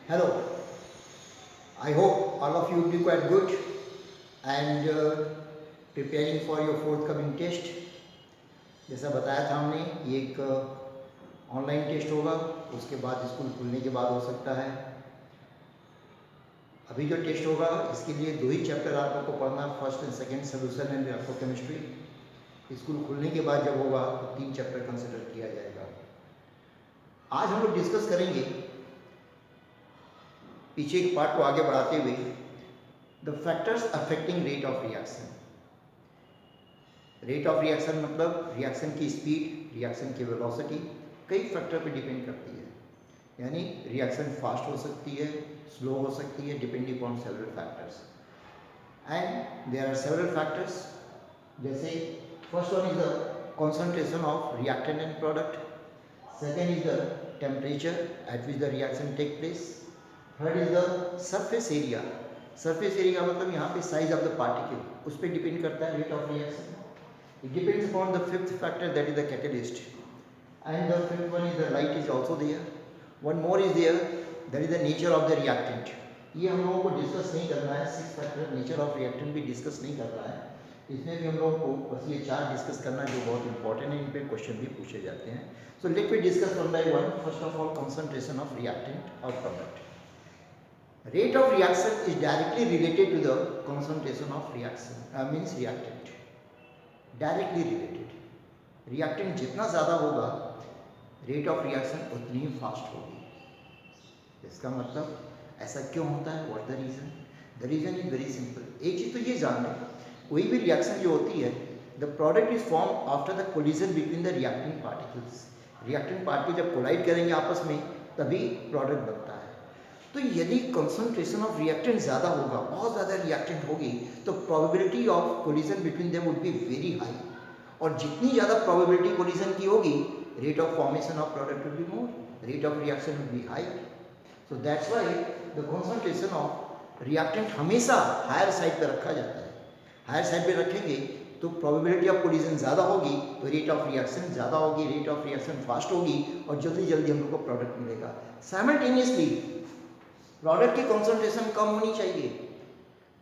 Hello, I hope all of you will be quite good and preparing for your forthcoming test. जैसा बताया था हमने, ये एक ऑनलाइन टेस्ट होगा, उसके बाद स्कूल खुलने के बाद हो सकता है। अभी जो टेस्ट होगा इसके लिए 2 ही चैप्टर आप लोग को पढ़ना, first and second solution and electrochemistry. School खुलने के बाद जब होगा तो 3 चैप्टर कंसिडर किया जाएगा। आज हम लोग डिस्कस करेंगे, पीछे के पार्ट को आगे बढ़ाते हुए, the factors affecting rate of reaction. Rate of reaction मतलब रिएक्शन की स्पीड, रिएक्शन की वेलोसिटी कई फैक्टर पे डिपेंड करती है। यानी रिएक्शन फास्ट हो सकती है, स्लो हो सकती है, depending upon several factors. And there are several factors, जैसे first one is the concentration of reactant and product, second is the temperature at which the reaction take place, third is the surface area. Surface area मतलब यहाँ पे size of the particle, उस पर depend करता है rate of reaction. It depends upon the fifth factor, that is the catalyst, and the fifth one is the light is also there. One more is there, that is the nature of the reactant. ये हम लोगों को discuss नहीं करना है, 6 factor nature of reactant भी discuss नहीं करना है। इसमें भी हम लोगों को बस ये 4 डिस्कस करना है जो बहुत इंपॉर्टेंट है, इन पे क्वेश्चन भी पूछे जाते हैं। So let me discuss one by one. First of all, concentration of reactant और product. Rate of reaction is directly related to the concentration of reaction, means reactant. Directly related. Reactant जितना ज़्यादा होगा, rate of reaction उतनी ही fast होगी। इसका मतलब ऐसा क्यों होता है? What the reason? The reason is very simple. एक चीज़ तो ये जान लें, कोई भी reaction जो होती है, the product is formed after the collision between the reacting particles. Reactant particle जब collide करेंगे आपस में, तभी product बनता है। तो यदि कंसंट्रेशन ऑफ रिएक्टेंट ज़्यादा होगा, बहुत ज़्यादा रिएक्टेंट होगी, तो probability of collision between them would be very high. और जितनी ज़्यादा प्रोबेबिलिटी कोलिजन की होगी, rate of formation of product would be more, rate of reaction would be high. So that's why the concentration of reactant हमेशा higher side पे रखा जाता है। हायर साइड पे रखेंगे तो प्रोबेबिलिटी ऑफ कोलिजन ज़्यादा होगी, तो रेट ऑफ रिएक्शन ज़्यादा होगी, रेट ऑफ रिएक्शन फास्ट होगी और जल्दी जल्दी हम लोग को प्रोडक्ट मिलेगा। साइमल्टेनियसली प्रोडक्ट की कंसंट्रेशन कम होनी चाहिए,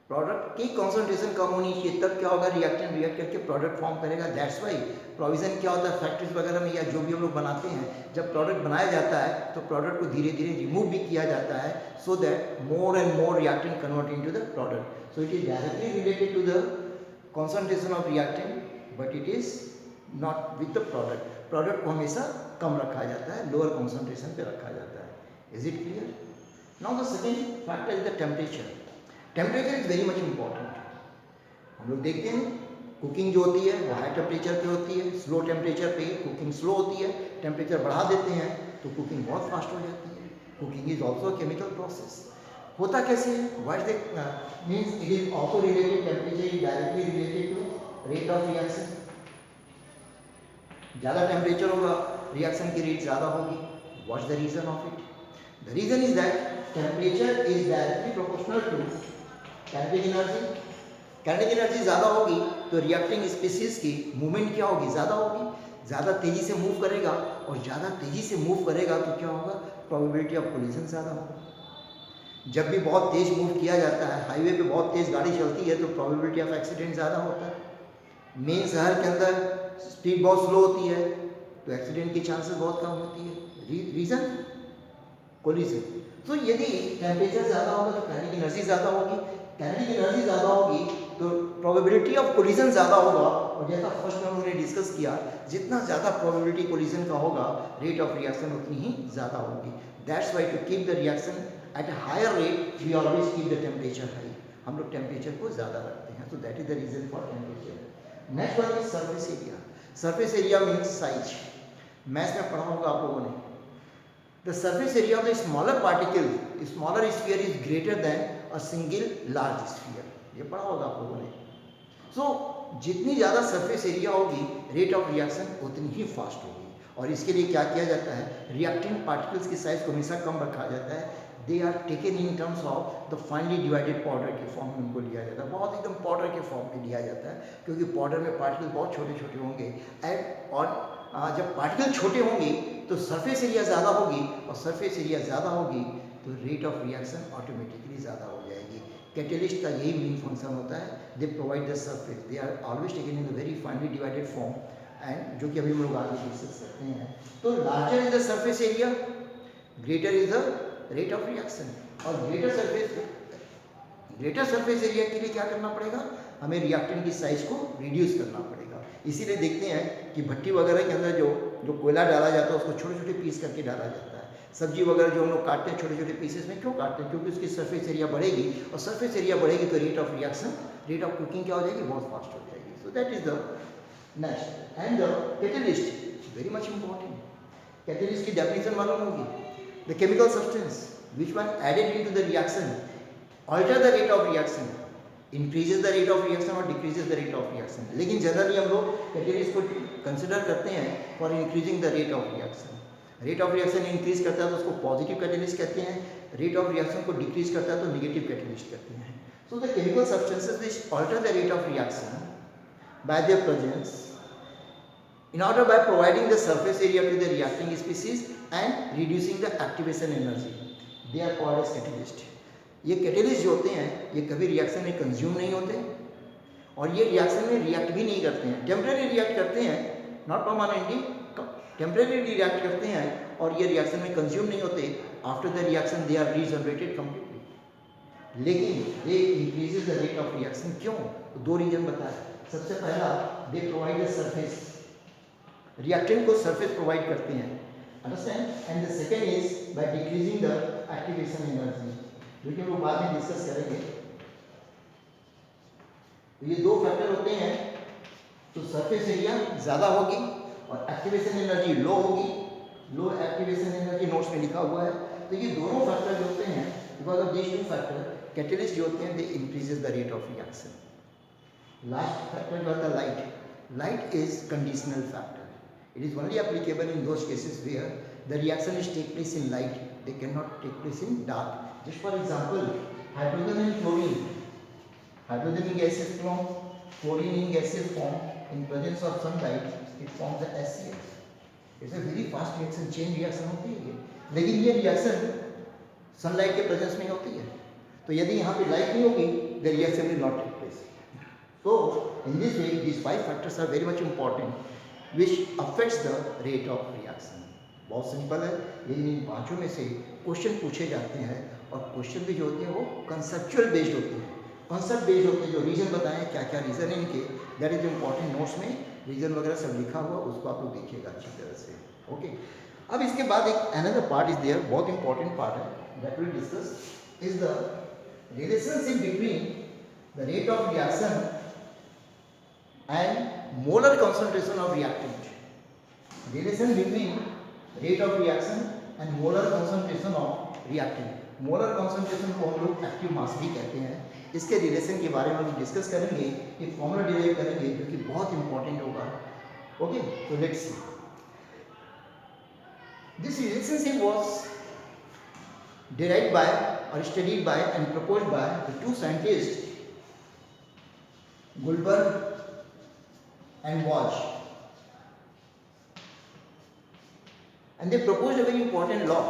प्रोडक्ट की कंसंट्रेशन कम होनी चाहिए, तब क्या होगा, रिएक्टेंट रिएक्ट करके प्रोडक्ट फॉर्म करेगा। दैट्स वाई प्रोविजन क्या होता है फैक्ट्रीज वगैरह में या जो भी हम लोग बनाते हैं, जब प्रोडक्ट बनाया जाता है तो प्रोडक्ट को धीरे धीरे रिमूव भी किया जाता है, so that more and more reactant convert into the product. So it is directly related to the concentration of reactant, but it is not with the product. Product को हमेशा कम रखा जाता है, लोअर कंसंट्रेशन पे रखा जाता है। Is it clear? Now the second factor is the temperature. Temperature is very much important. हम लोग देखते हैं कुकिंग जो होती है वो हाई टेम्परेचर पे होती है, स्लो टेम्परेचर पे कुकिंग स्लो होती है। टेम्परेचर बढ़ा देते हैं तो कुकिंग बहुत फास्ट हो जाती है। Cooking is also a chemical process. होता कैसे है? What is the means it is also related, temperature is directly related to rate of reaction. ज़्यादा टेम्परेचर होगा, रिएक्शन की रेट ज़्यादा होगी। What's the reason of it? The reason is that temperature is directly proportional to kinetic energy. Kinetic energy ज़्यादा होगी तो reacting species की movement क्या होगी? ज़्यादा होगी, ज़्यादा तेज़ी से मूव करेगा, और ज़्यादा तेज़ी से मूव करेगा तो क्या होगा, प्रोबेबिलिटी ऑफ कोलिजन ज़्यादा होगा। जब भी बहुत तेज़ मूव किया जाता है, हाईवे पे बहुत तेज़ गाड़ी चलती है तो प्रोबेबिलिटी ऑफ एक्सीडेंट ज़्यादा होता है। मेन शहर के अंदर स्पीड बहुत स्लो होती है तो एक्सीडेंट की चांसेस बहुत कम होती है। Reason collision. तो यदि टेम्परेचर ज़्यादा होगा तो काइनेटिक एनर्जी ज़्यादा होगी, काइनेटिक एनर्जी ज़्यादा होगी तो प्रोबेबिलिटी ऑफ कोलिजन ज़्यादा होगा। और जैसा फर्स्ट में हमने डिस्कस किया, जितना ज़्यादा प्रोबेबिलिटी कोलिजन का होगा, रेट ऑफ रिएक्शन उतनी ही ज़्यादा होगी। That's why to keep the reaction at a higher rate we always keep the temperature high. हम लोग टेम्परेचर को ज़्यादा रखते हैं, तो that is the reason for temperature. Next one is surface area. Surface area means size. Maths में पढ़ा होगा आप लोगों ने, the surface area of the smaller particle, smaller sphere is greater than a single large sphere. ये पढ़ा होगा आप लोगों ने। So जितनी ज़्यादा सरफेस एरिया होगी, रेट ऑफ रिएक्शन उतनी ही फास्ट होगी। और इसके लिए क्या किया जाता है, रिएक्टेंट पार्टिकल्स की साइज को हमेशा कम रखा जाता है। They are taken in terms of the finely divided powder के फॉर्म में उनको लिया जाता है, बहुत एकदम पाउडर के फॉर्म में लिया जाता है, क्योंकि पाउडर में पार्टिकल बहुत छोटे छोटे होंगे। और जब पार्टिकल छोटे होंगे तो सरफेस एरिया ज़्यादा होगी, और सरफेस एरिया ज़्यादा होगी तो रेट ऑफ रिएक्शन ऑटोमेटिकली ज़्यादा हो जाएगी। कैटेलिस्ट का यही मेन फंक्शन होता है, they provide the surface, they are always taken in the very finely divided form, and जो कि अभी हम लोग आगे डिस्कस करते हैं। तो larger is the surface area, greater is the rate of reaction. और ग्रेटर सरफेस एरिया के लिए क्या करना पड़ेगा, हमें रिएक्टेंट की साइज को रिड्यूस करना पड़ेगा। इसीलिए देखते हैं कि भट्टी वगैरह के अंदर जो कोयला डाला जाता है उसको छोटे छोटे पीस करके डाला जाता है। सब्जी वगैरह जो हम लोग काटते हैं छोटे छोटे पीसेस में क्यों काटते हैं, क्योंकि उसकी सरफेस एरिया बढ़ेगी, और सरफेस एरिया बढ़ेगी तो rate of reaction, rate of cooking क्या हो जाएगी, बहुत फास्ट हो जाएगी। So that is the next. And the catalyst very much important. Catalyst की डेफिनेशन मालूम होगी, the chemical substance which when added into the reaction alter the rate of reaction, increases the rate of reaction और decreases the rate of reaction. लेकिन generally हम लोग catalyst को consider करते हैं for increasing the rate of reaction. Rate of reaction increase करता है तो उसको पॉजिटिव कैटेलिस्ट कहते हैं, रेट ऑफ रिएक्शन को डिक्रीज करता है तो नेगेटिव कैटेलिस्ट कहते हैं। So the chemical substances which alter the rate of reaction by their presence in order by providing the surface area to the reacting species and reducing the activation energy, they are called as catalyst. ये catalyst जो होते हैं ये कभी reaction में consume नहीं होते, और ये रिएक्शन में रिएक्ट भी नहीं करते हैं, टेम्परेरी रिएक्ट करते हैं, नॉट परमानेंटली, टेम्परेरी रिएक्ट करते हैं, और ये रिएक्शन में कंज्यूम नहीं होते। After the reaction they are regenerated completely, लेकिन they increases the rate of reaction. क्यों? तो दो रीजन बताया। सबसे पहला, they provide the surface, reactant को सरफेस प्रोवाइड करते हैं, understand. And the second is by decreasing the activation energy, जो कि हम लोग बाद में डिस्कस करेंगे। तो ये दो फैक्टर होते हैं, तो सरफेस एरिया ज़्यादा होगी और एक्टिवेशन एनर्जी लो होगी, लो एक्टिवेशन एनर्जी नोट्स में लिखा हुआ है। तो ये दोनों फैक्टर जो होते हैं, because of this two factor, catalyst जो होते हैं they increases the rate of reaction. Last factor जो होता है light, light is conditional factor, it is only applicable in those cases where the reaction is take place in light, they can not take place in dark. Just for example, hydrogen and chlorine, hydrogen in gaseous form, chlorine in gaseous form, in presence of sunlight it forms a HCl. It's a very fast reaction, chain reaction होती है ये, लेकिन ये reaction sunlight के presence में होती है। तो यदि यहाँ पे लाइट नहीं होगी, the reaction will not take place. So in this way these five factors are very much important which affects the rate of reaction. बहुत सिंपल है, लेकिन इन पांचों में से क्वेश्चन पूछे जाते हैं, और क्वेश्चन भी जो होते हैं वो कंसेप्चुअल बेस्ड होते हैं, कॉन्सेप्ट बेस्ड होते हैं। जो रीजन बताएं क्या क्या रीजन है इनके, दैट इज इम्पॉर्टेंट। नोट्स में रीजन वगैरह सब लिखा हुआ, उसको आप लोग देखिएगा अच्छी तरह से। ओके, अब इसके बाद एक अनदर पार्ट इज देयर, बहुत इंपॉर्टेंट पार्ट है, that will discuss is the relationship between the rate of reaction and molar concentration of reactant. Relation between rate of reaction and molar concentration of reactant. Molar concentration को हम लोग active mass भी कहते हैं। इसके relation के बारे में हम डिस्कस करेंगे, एक फॉर्मूला डिराइव करेंगे जो कि बहुत इंपॉर्टेंट होगा। ओके, तो let's see. This relationship was derived by or studied by and proposed by the two scientists Goldberg and Walsh, and they proposed a very important law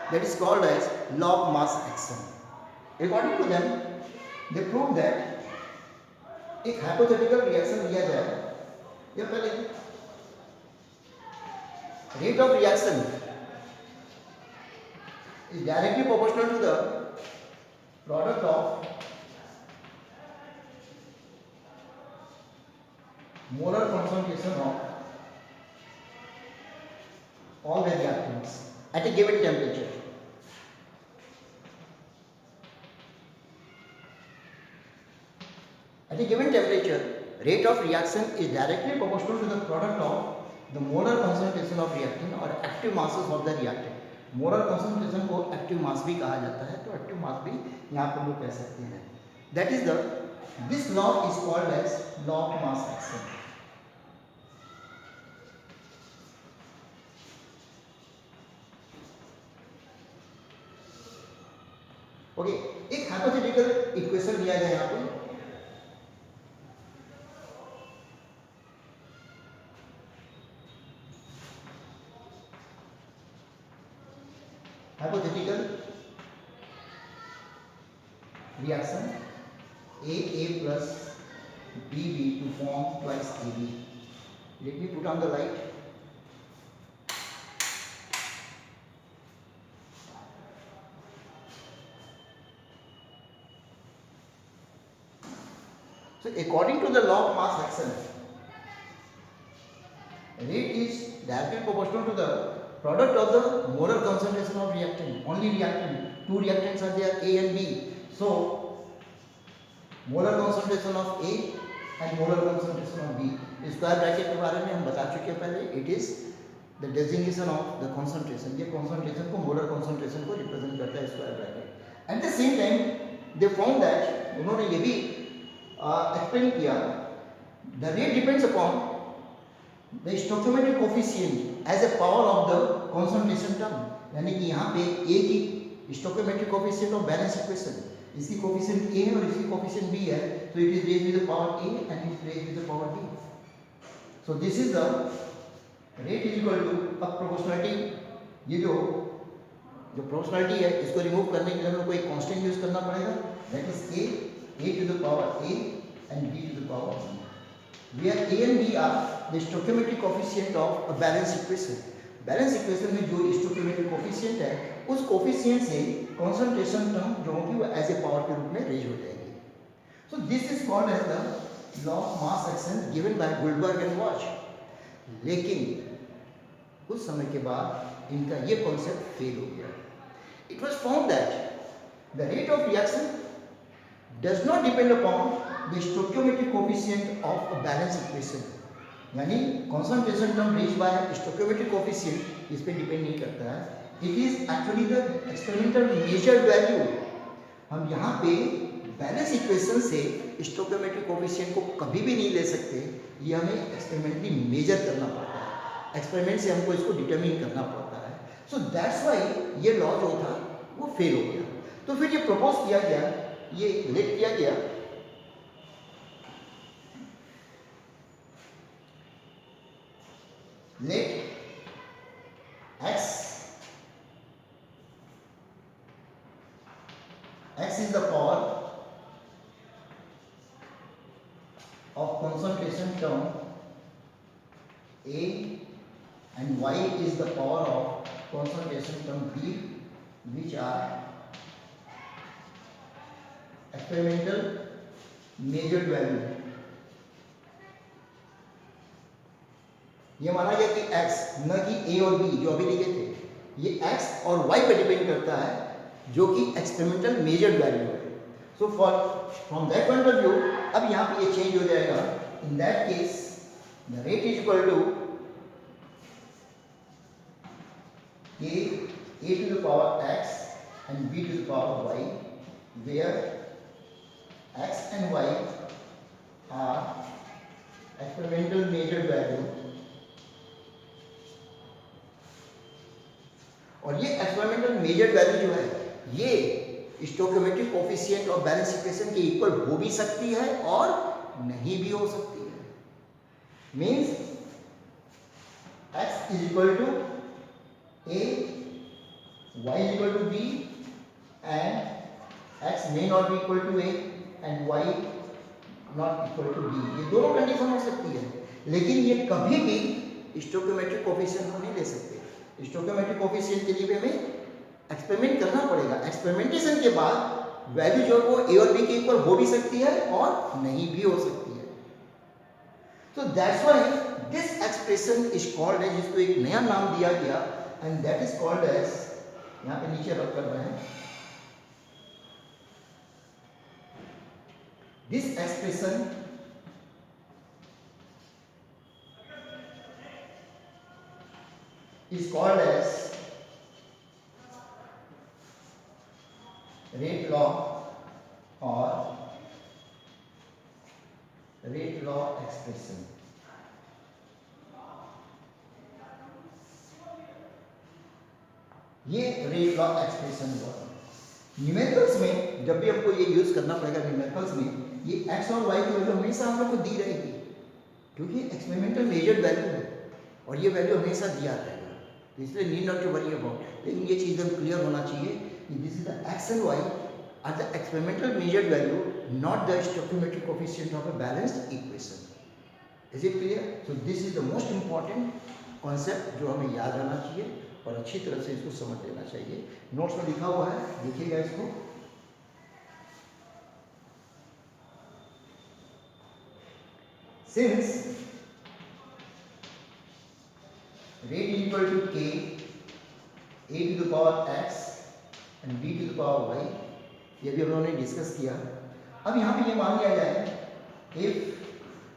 that is called as law of mass action. According to them, they proved that एक hypothetical reaction लिया जाए, या पहले rate of reaction is directly proportional to the product of molar concentration of all the reactants at a given temperature. At a given temperature, rate of reaction is directly proportional to the product of the molar concentration of reactant or active masses of the reactant. Molar concentration को active mass भी कहा जाता है, तो active mass भी यहाँ पर लोग कह सकते हैं। That is the this law is called as law of mass action. Okay, एक हाइपोथेटिकल इक्वेशन लिया गया यहाँ पे, reaction AA plus BB to form twice AB. Let me put on the light. So according to the law of mass action, rate is directly proportional to the product of the molar concentration of reactant. Only reactant, two reactants are there, A and B. So molar concentration of A and molar concentration of B. Square bracket के बारे में हम बता चुके हैं पहले. It is the designation of the concentration. ये concentration को मोलर कॉन्सेंट्रेशन को रिप्रेजेंट करता है square bracket. At the same time they found that, उन्होंने ये भी एक्सप्लेन किया, the rate depends upon the stoichiometric coefficient as a power of the concentration term. यानी कि यहाँ पे ए की stoichiometric coefficient of balance equation, इसकी कोफिशिएंट ए है और इसकी कोफिशिएंट बी है, तो it is raised with the power A and it is raised with the power B. So this is the rate is equal to, अब proportionality, ये जो proportionality है इसको रिमूव करने के लिए हमें कोई कांस्टेंट यूज करना पड़ेगा, that is a to the power a and b to the power b, where a and b are the stoichiometric coefficient of a balance equation. Balance equation में जो स्टोइकियोमेट्रिक कोफिशिएंट है, उस coefficient से concentration term जो होगी वो as a power के रूप में रेज हो जाएगी. So this is called as the law of mass action given by Guldberg and Waage. लेकिन कुछ समय के बाद इनका ये कॉन्सेप्ट फेल हो गया. It was found that the rate of reaction does not depend upon the stoichiometric coefficient of a balance equation. यानी concentration term reached by stoichiometric coefficient इस पे डिपेंड नहीं करता है. It is actually the experimental measured value. हम यहाँ पे balance equation से stoichiometric coefficient को कभी भी नहीं ले सकते, ये हमें एक्सपेरिमेंटली मेजर करना पड़ता है. एक्सपेरिमेंट से हमको इसको डिटरमिन करना पड़ता है. सो दैट्स वाई ये लॉ जो था वो फेल हो गया. तो फिर ये प्रपोज किया गया, ये लेट किया गया, late x is the power of concentration term A and y is the power of concentration term B, which are experimental measured value. ये माना गया कि x, न कि a और b जो अभी लिखे थे, ये x और y पे डिपेंड करता है, जो कि एक्सपेरिमेंटल मेजर्ड वैल्यू है. So for from that point of view अब यहाँ पे ये चेंज हो जाएगा. In that case the rate is equal to a to the power x and b to the power y, where x and y are experimental measured value. और ये experimental measured value जो है ये stoichiometric coefficient और balance equation के equal हो भी सकती है और नहीं भी हो सकती है. Means x is equal to a, y is equal to b and x may not be equal to a and y not equal to b. ये दोनों कंडीशन हो सकती है, लेकिन ये कभी भी स्टोइकियोमेट्रिक कोफिशिएंट हम नहीं ले सकते. स्टोइकियोमेट्रिक कोफिशिएंट के लिए हमें एक्सपेरिमेंट करना पड़ेगा. एक्सपेरिमेंटेशन के बाद वैल्यू जो है वो ए और बी के इक्वल हो भी सकती है और नहीं भी हो सकती है. So that's why this expression is called as, इसको एक नया नाम दिया गया and that is called as, यहाँ पे नीचे रख कर रहे हैं, this expression is called as rate law or rate law expression. ये रेट लॉ एक्सप्रेशन हुआ. न्यूमेरिकल्स में जब भी हमको ये यूज करना पड़ेगा, न्यूमेरिकल्स में ये x और y की वैल्यू हमेशा हम लोग को दी रहेगी, क्योंकि एक्सपेरिमेंटल मेजर्ड वैल्यू है और ये वैल्यू हमेशा दिया रहेगा. इसलिए need not to worry about. लेकिन ये चीज़ हम क्लियर होना चाहिए कि this is the X and Y are the experimental measured value, not the stoichiometric coefficient of a balanced equation. Is it clear? So this is the most important concept जो हमें याद रहना चाहिए और अच्छी तरह से इसको समझ लेना चाहिए. नोट्स में लिखा हुआ है, देखिएगा इसको. Since rate is equal to k, a to the power x and b to the power y, ये भी हम लोगों ने डिस्कस किया. अब यहाँ पे ये मान लिया जाए if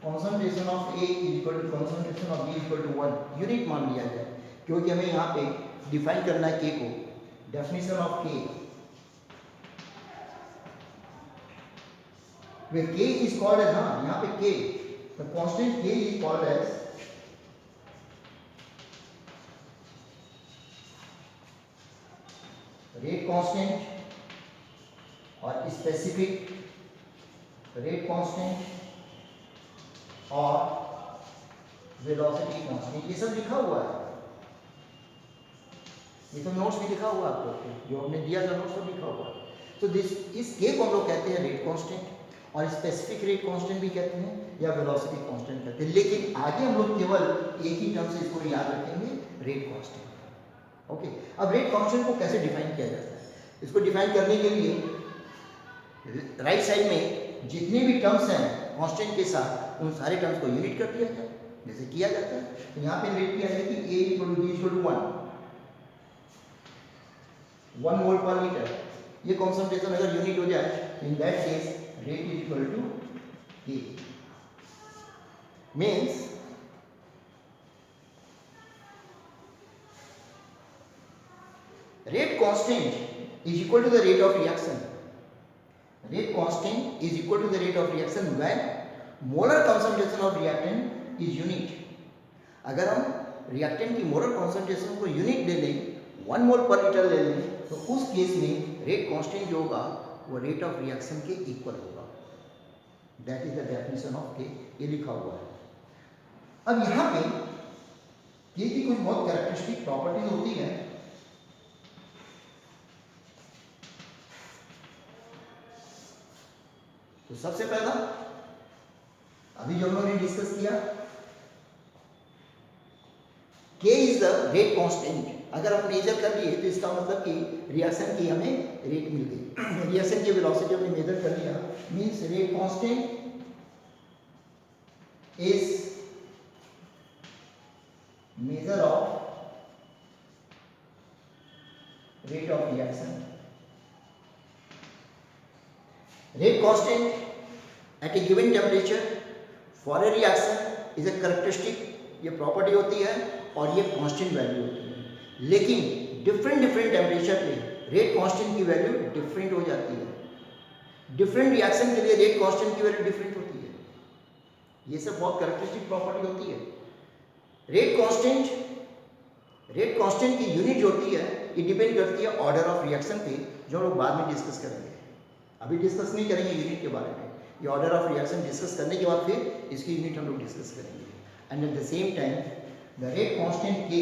concentration of A is equal to concentration of B is equal to 1, unit मान लिया जाए, क्योंकि हमें यहाँ पे डिफाइन करना है K को. Definition of K, where K is called as, हाँ यहाँ पे K, the constant K is called as rate constant और स्पेसिफिक रेट कांस्टेंट और वेलोसिटी कांस्टेंट. ये सब लिखा हुआ है, ये तो नोट्स में लिखा हुआ है आपको, जो हमने दिया था नोट्स में लिखा हुआ है. तो इस के को हम लोग कहते हैं रेट कांस्टेंट और स्पेसिफिक रेट कांस्टेंट भी कहते हैं या वेलोसिटी कांस्टेंट कहते हैं. लेकिन आगे हम लोग केवल एक ही टर्म से इसको याद रखेंगे, रेट कांस्टेंट. ओके, अब रेट कांस्टेंट को कैसे डिफाइन किया जाता है? इसको डिफाइन करने के लिए राइट साइड में जितने भी टर्म्स हैं कांस्टेंट के साथ, उन सारे टर्म्स को यूनिट कर दिया जाए, जैसे किया जाता है. तो यहाँ पे रेट किया है कि A equal to B equal to 1 mole per litre. ये कॉन्सेंट्रेशन अगर यूनिट हो जाए तो in that case rate is equal to K. Means rate constant is equal to the rate of reaction. Rate constant is equal to the rate of reaction when molar concentration of reactant is unit. अगर हम reactant की molar concentration को unit ले लें, 1 mole per litre ले लें, तो उस केस में रेट कांस्टेंट जो होगा वो रेट ऑफ रिएक्शन के इक्वल होगा. That is the definition of के, ये लिखा हुआ है. अब यहाँ पे के की कुछ बहुत कैरेक्टरिस्टिक प्रॉपर्टीज होती है. तो सबसे पहला अभी जो हम लोगों ने डिस्कस किया, K is the rate constant. अगर हम मेजर कर लिए तो इसका मतलब कि रिएक्शन की हमें रेट मिल गई, रिएक्शन की वेलोसिटी हमने मेजर कर लिया. Means rate constant is measure of rate of reaction. Rate constant at a given temperature for a reaction is a characteristic, ये प्रॉपर्टी होती है और ये कांस्टेंट वैल्यू होती है. लेकिन डिफरेंट टेम्परेचर पे रेट कांस्टेंट की वैल्यू डिफरेंट हो जाती है. डिफरेंट रिएक्शन के लिए रेट कांस्टेंट की वैल्यू डिफरेंट होती है. ये सब बहुत कैरेक्टरिस्टिक प्रॉपर्टी होती है. रेट कांस्टेंट की यूनिट जो होती है ये डिपेंड करती है ऑर्डर ऑफ रिएक्शन पे, जो हम लोग बाद में डिस्कस करेंगे. अभी डिस्कस नहीं करेंगे यूनिट के बारे में. ये ऑर्डर ऑफ रिएक्शन डिस्कस करने के बाद फिर इसकी यूनिट हम लोग डिस्कस करेंगे. And eight the same time the rate constant K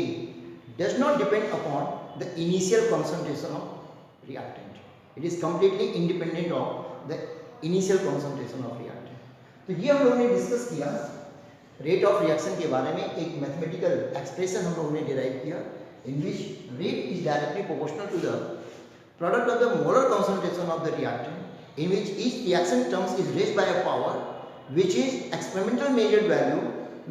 does not depend upon the initial concentration of reactant. It is completely independent of the initial concentration of reactant. तो ये हम लोगों ने डिस्कस किया rate of reaction के बारे में. एक मैथमेटिकल एक्सप्रेशन हम लोगों ने डिराइव किया in which rate is directly proportional to the product of the molar concentration of the reactant, in which each reaction terms is raised by a power which is experimental measured value,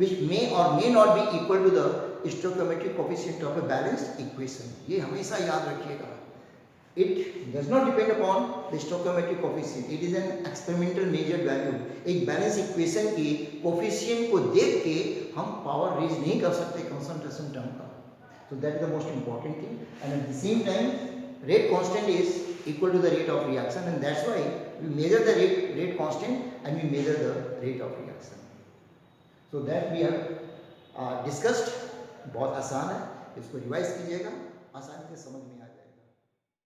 which may or may not be equal to the stoichiometric coefficient of a balanced equation. ये हमेशा याद रखिएगा. It does not depend upon the stoichiometric coefficient. It is an experimental measured value. एक balance equation की coefficient को देख के हम पावर रेज नहीं कर सकते कंसंट्रेशन टर्म का. So that is the most important thing. And at the same time rate constant is equal to the rate of reaction, and that's why we measure the rate constant and we measure the rate of reaction. So that we have discussed. बहुत आसान है, इसको revise कीजिएगा, आसानी से समझ में